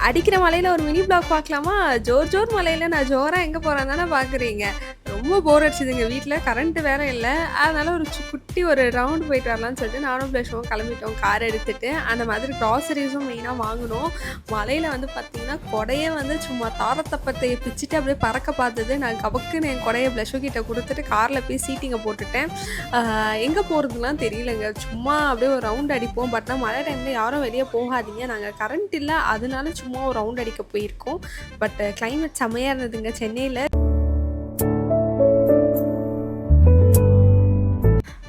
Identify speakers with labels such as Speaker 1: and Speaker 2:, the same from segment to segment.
Speaker 1: அடிக்கிற மலையில் ஒரு மினி பிளாக் பார்க்கலாமா? ஜோர் ஜோர் மலையில் நான் ஜோராக எங்கே போகிறேன்னு தானே பார்க்குறீங்க. ரொம்ப போர் அடிச்சுதுங்க. வீட்டில் கரண்ட்டு வேறு இல்லை. அதனால் ஒரு குட்டி ஒரு ரவுண்டு போயிட்டு வரலான்னு சொல்லிட்டு நானும் ப்ளஷும் கிளம்பிட்டோம் கார் எடுத்துகிட்டு. அந்த மாதிரி க்ராசரிஸும் மெயினாக வாங்கினோம். மலையில் வந்து பார்த்திங்கன்னா கொடையை வந்து சும்மா தாரத்தப்பத்தையை பிச்சுட்டு அப்படியே பறக்க பார்த்தது. நான் கபக்குன்னு என் கொடையை ப்ளஷு கிட்ட கொடுத்துட்டு காரில் போய் சீட்டிங்கை போட்டுட்டேன். எங்கே போகிறதுலாம் தெரியலங்க. சும்மா அப்படியே ஒரு ரவுண்ட் அடிப்போம். பட் நான் மழை டைமில் யாரும் வெளியே போகாதீங்க. நாங்கள் கரண்ட் இல்லை, அதனால சும்மா ஒரு ரவுண்ட் அடிக்க போயிருக்கோம். பட் கிளைமேட் செம்மையாக இருந்ததுங்க சென்னையில்.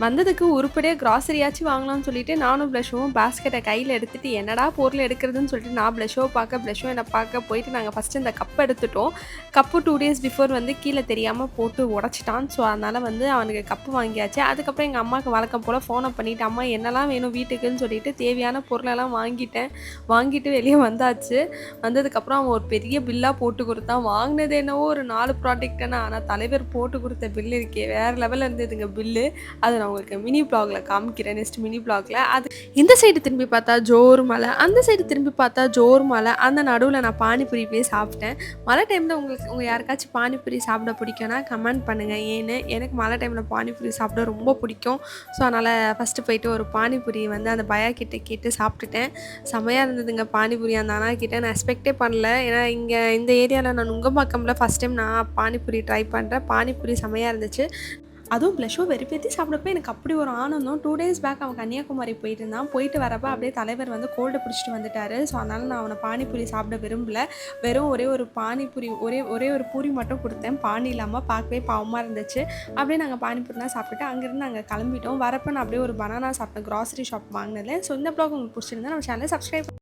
Speaker 1: வந்ததுக்கு உருப்படியாக க்ராசரியாச்சும் வாங்கலாம்னு சொல்லிட்டு நானும் ப்ளஷும் பேஸ்கெட்டை கையில் எடுத்துகிட்டு என்னடா பொருள் எடுக்கிறதுன்னு சொல்லிட்டு நான் ப்ளஷுவை பார்க்க ப்ளஷும் என்னை பார்க்க போயிட்டு நாங்கள் ஃபஸ்ட்டு இந்த கப் எடுத்துட்டோம். கப்பு 2 days பிஃபோர் வந்து கீழே தெரியாமல் போட்டு உடச்சிட்டான். ஸோ அதனால் வந்து அவனுக்கு கப்பு வாங்கியாச்சு. அதுக்கப்புறம் எங்கள் அம்மாவுக்கு வழக்கம் போல் ஃபோனை பண்ணிவிட்டு அம்மா என்னெல்லாம் வேணும் வீட்டுக்குன்னு சொல்லிட்டு தேவையான பொருளெல்லாம் வாங்கிட்டு வெளியே வந்தாச்சு. வந்ததுக்கப்புறம் அவன் ஒரு பெரிய பில்லாக போட்டு கொடுத்தான். வாங்கினது என்னவோ ஒரு 4 ப்ராடக்ட்டுன்னு, ஆனால் தலைவர் போட்டு கொடுத்த பில்லு இருக்கே வேறு லெவலில் இருந்ததுங்க பில்லு. அது நான் உங்களுக்கு மினி ப்ளாகில் காமிக்கிறேன். நெக்ஸ்ட் மினி ப்ளாகில் அது இந்த சைடு திரும்பி பார்த்தா ஜோர் மலை, அந்த சைடு திரும்பி பார்த்தா ஜோர் மலை. அந்த நடுவில் நான் பானிபூரி போய் சாப்பிட்டேன். மழை டைமில் உங்கள் யாருக்காச்சும் பானிபூரி சாப்பிட பிடிக்கும்னா கமெண்ட் பண்ணுங்கள். ஏன்னு எனக்கு மழை டைமில் பானிபூரி சாப்பிட ரொம்ப பிடிக்கும். ஸோ அதனால் ஃபஸ்ட்டு போயிட்டு ஒரு பானிபூரி வந்து அந்த பயா கிட்ட கேட்டு சாப்பிட்டுட்டேன். செமையாக இருந்ததுங்க பானிபூரி. அந்த அண்ணா கிட்டே நான் எக்ஸ்பெக்டே பண்ணல. ஏன்னா இங்கே இந்த ஏரியாவில் நான் நுங்கம்பாக்கமில் ஃபஸ்ட் டைம் நான் பானிபூரி ட்ரை பண்ணுறேன். பானிபூரி செமையாக இருந்துச்சு. அதுவும் ப்ளஷோ வெறுப்பேற்றி சாப்பிட்றப்ப எனக்கு அப்படி ஒரு ஆனந்தம். 2 days பேக் அவன் கன்னியாகுமரி போயிட்டு இருந்தான். போயிட்டு வரப்போ அப்படியே தலைவர் வந்து கோல்டை பிடிச்சிட்டு வந்துட்டார். ஸோ அதனால் நான் அவனை பானிபூரி சாப்பிட விரும்பல. வெறும் ஒரே ஒரு பானிபூரி ஒரே ஒரு பூரி மட்டும் கொடுத்தேன். பானி இல்லாமல் பார்க்கவே பாவமாக இருந்துச்சு. அப்படியே நாங்கள் பானிபூரிலாம் சாப்பிட்டுட்டு அங்கேருந்து நாங்கள் கிளம்பிட்டோம். வரப்போ நான் அப்படியே ஒரு பனானா சாப்பிட்டேன் க்ராசரி ஷாப் வாங்கினதில். ஸோ இந்த ப்ளாக் உங்களுக்கு பிடிச்சிருந்தா நம்ம சேனலை சப்ஸ்கிரைப்